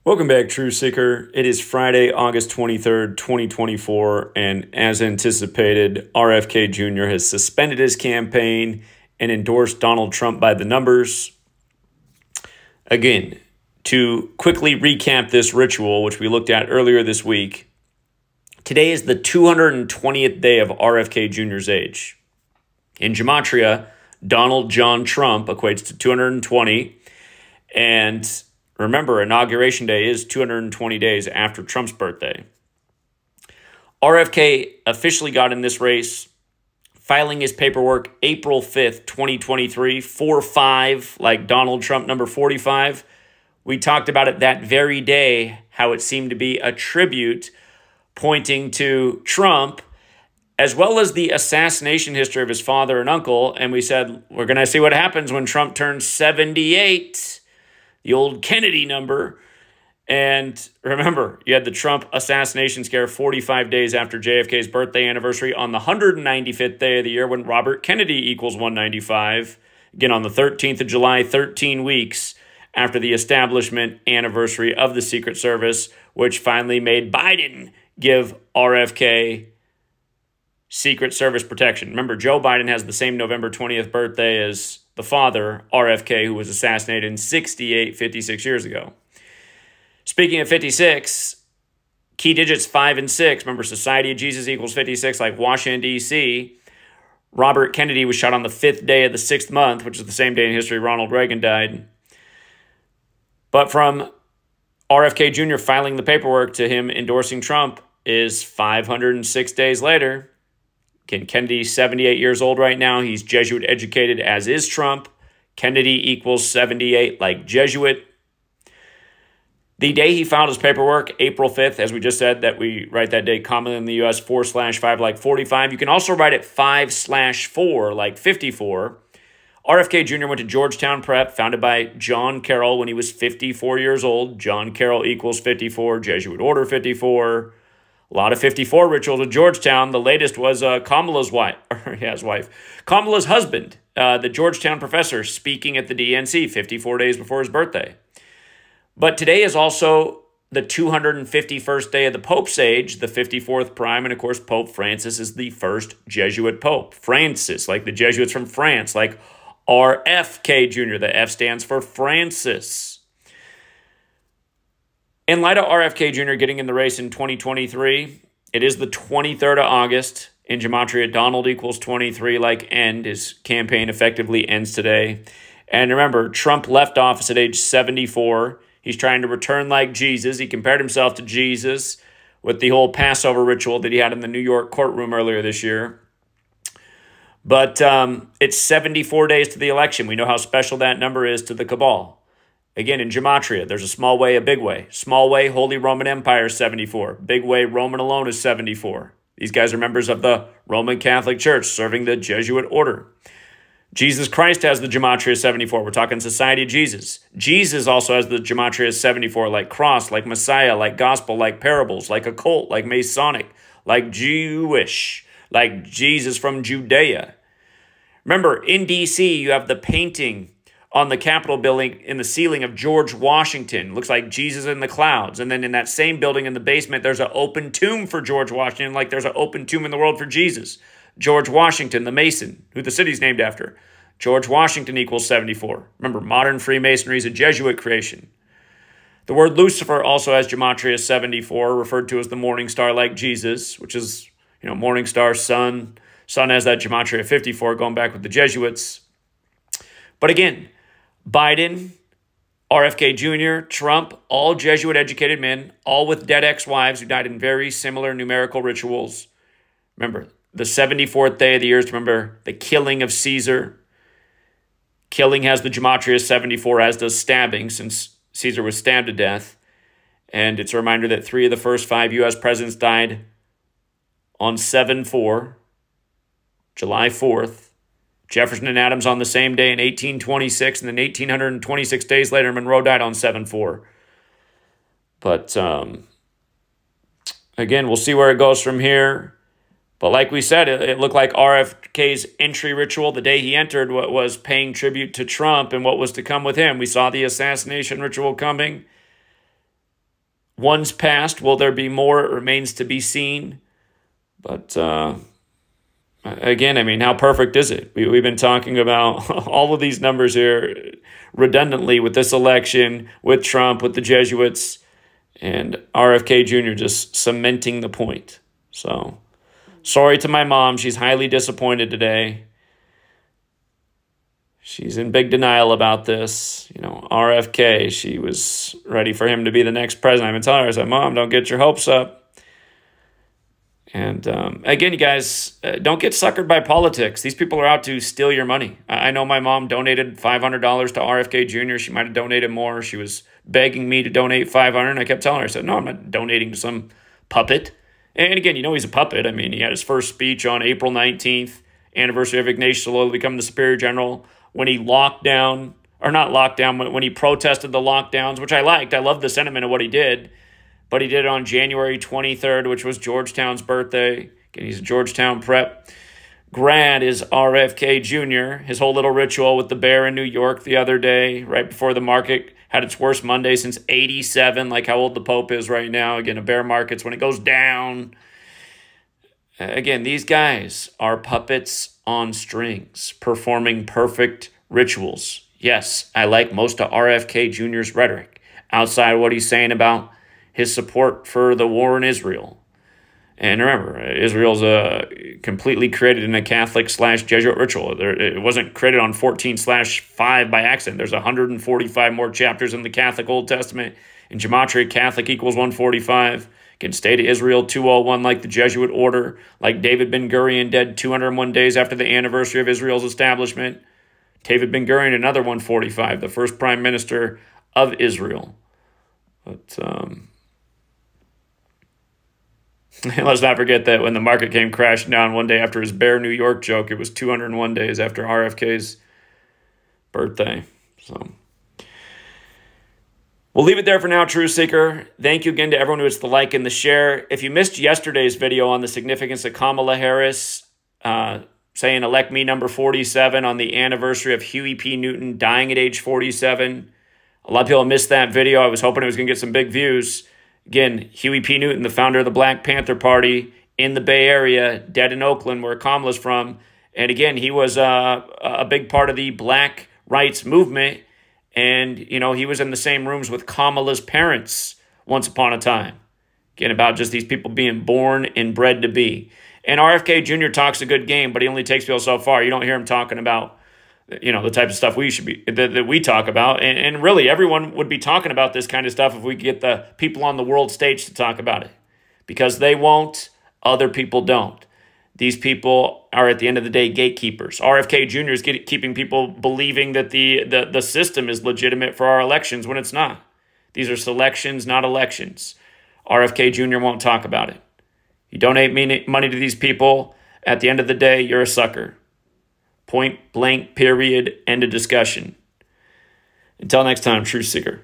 Welcome back, True Seeker. It is Friday, August 23rd, 2024, and as anticipated, RFK Jr. has suspended his campaign and endorsed Donald Trump by the numbers. Again, to quickly recap this ritual, which we looked at earlier this week, today is the 220th day of RFK Jr.'s age. In Gematria, Donald John Trump equates to 220, and remember, Inauguration Day is 220 days after Trump's birthday. RFK officially got in this race, filing his paperwork April 5th, 2023, 4-5, like Donald Trump number 45. We talked about it that very day, how it seemed to be a tribute pointing to Trump, as well as the assassination history of his father and uncle. And we said, we're going to see what happens when Trump turns 78. The old Kennedy number. And remember, you had the Trump assassination scare 45 days after JFK's birthday anniversary on the 195th day of the year when Robert Kennedy equals 195. Again, on the 13th of July, 13 weeks after the establishment anniversary of the Secret Service, which finally made Biden give RFK Secret Service protection. Remember, Joe Biden has the same November 20th birthday as the father, RFK, who was assassinated in 56 years ago. Speaking of 56, key digits 5 and 6. Remember, Society of Jesus equals 56, like Washington, D.C. Robert Kennedy was shot on the 5th day of the 6th month, which is the same day in history Ronald Reagan died. But from RFK Jr. filing the paperwork to him endorsing Trump is 506 days later. Kennedy's 78 years old right now. He's Jesuit educated, as is Trump. Kennedy equals 78, like Jesuit. The day he filed his paperwork, April 5th, as we just said, that we write that day commonly in the U.S., 4/5, like 45. You can also write it 5/4, like 54. RFK Jr. went to Georgetown Prep, founded by John Carroll when he was 54 years old. John Carroll equals 54, Jesuit Order 54. A lot of 54 rituals at Georgetown. The latest was Kamala's wife, Kamala's husband, the Georgetown professor, speaking at the DNC 54 days before his birthday. But today is also the 251st day of the Pope's age, the 54th prime, and of course, Pope Francis is the first Jesuit Pope. Francis, like the Jesuits from France, like RFK Jr. The F stands for Francis. In light of RFK Jr. getting in the race in 2023, it is the 23rd of August. In Gematria, Donald equals 23, like end. His campaign effectively ends today. And remember, Trump left office at age 74. He's trying to return like Jesus. He compared himself to Jesus with the whole Passover ritual that he had in the New York courtroom earlier this year. But it's 74 days to the election. We know how special that number is to the cabal. Again, in Gematria, there's a small way, a big way. Small way, Holy Roman Empire is 74. Big way, Roman alone is 74. These guys are members of the Roman Catholic Church serving the Jesuit order. Jesus Christ has the Gematria 74. We're talking Society of Jesus. Jesus also has the Gematria 74, like cross, like Messiah, like gospel, like parables, like occult, like Masonic, like Jewish, like Jesus from Judea. Remember, in D.C., you have the painting on the Capitol building in the ceiling of George Washington. Looks like Jesus in the clouds. And then in that same building in the basement, there's an open tomb for George Washington, like there's an open tomb in the world for Jesus. George Washington, the Mason, who the city's named after. George Washington equals 74. Remember, modern Freemasonry is a Jesuit creation. The word Lucifer also has Gematria 74, referred to as the morning star like Jesus, which is, morning star, sun. Sun has that Gematria 54, going back with the Jesuits. But again, Biden, RFK Jr., Trump, all Jesuit-educated men, all with dead ex-wives who died in very similar numerical rituals. Remember, the 74th day of the year is to remember the killing of Caesar. Killing has the Gematria 74, as does stabbing, since Caesar was stabbed to death. And it's a reminder that 3 of the first 5 U.S. presidents died on 7/4, July 4th. Jefferson and Adams on the same day in 1826, and then 1,826 days later, Monroe died on 7/4. But again, we'll see where it goes from here. But like we said, it looked like RFK's entry ritual the day he entered was paying tribute to Trump and what was to come with him. We saw the assassination ritual coming. One's passed. Will there be more? It remains to be seen. But again, I mean, how perfect is it? We've been talking about all of these numbers here redundantly with this election, with Trump, with the Jesuits, and RFK Jr. just cementing the point. So, sorry to my mom. She's highly disappointed today. She's in big denial about this. You know, RFK, she was ready for him to be the next president. I've been telling her, I said, Mom, don't get your hopes up. And again, you guys, don't get suckered by politics. These people are out to steal your money. I know my mom donated $500 to RFK Jr. She might have donated more. She was begging me to donate $500, and I kept telling her, I said, no, I'm not donating to some puppet. And again, you know he's a puppet. I mean, he had his first speech on April 19th, anniversary of Ignatius Loyola becoming the Superior General, when he locked down, or not locked down, when he protested the lockdowns, which I liked. I loved the sentiment of what he did. But he did it on January 23rd, which was Georgetown's birthday. Again, he's a Georgetown prep grad, is RFK Jr. His whole little ritual with the bear in New York the other day, right before the market had its worst Monday since '87, like how old the Pope is right now. Again, a bear market's when it goes down. Again, these guys are puppets on strings, performing perfect rituals. Yes, I like most of RFK Jr.'s rhetoric, outside of what he's saying about his support for the war in Israel. And remember, Israel's completely created in a Catholic/Jesuit ritual. It wasn't created on 14/5 by accident. There's 145 more chapters in the Catholic Old Testament. In Gematria, Catholic equals 145. Again, State of Israel 201, like the Jesuit order, like David Ben-Gurion, dead 201 days after the anniversary of Israel's establishment. David Ben-Gurion, another 145, the first prime minister of Israel. But let's not forget that when the market came crashing down one day after his Bear New York joke, it was 201 days after RFK's birthday. So we'll leave it there for now, Truth Seeker. Thank you again to everyone who hits the like and the share. If you missed yesterday's video on the significance of Kamala Harris saying elect me number 47 on the anniversary of Huey P. Newton dying at age 47, a lot of people missed that video. I was hoping it was going to get some big views. Again, Huey P. Newton, the founder of the Black Panther Party in the Bay Area, dead in Oakland, where Kamala's from. And again, he was a big part of the black rights movement. And, you know, he was in the same rooms with Kamala's parents once upon a time. Again, about just these people being born and bred to be. And RFK Jr. talks a good game, but he only takes people so far. You don't hear him talking about, you know, the type of stuff that we talk about. And really, everyone would be talking about this kind of stuff if we could get the people on the world stage to talk about it. Because they won't, other people don't. These people are, at the end of the day, gatekeepers. RFK Jr. is keeping people believing that the system is legitimate for our elections when it's not. These are selections, not elections. RFK Jr. won't talk about it. You donate money to these people, at the end of the day, you're a sucker. Point blank, period, end of discussion. Until next time, Truth Seeker.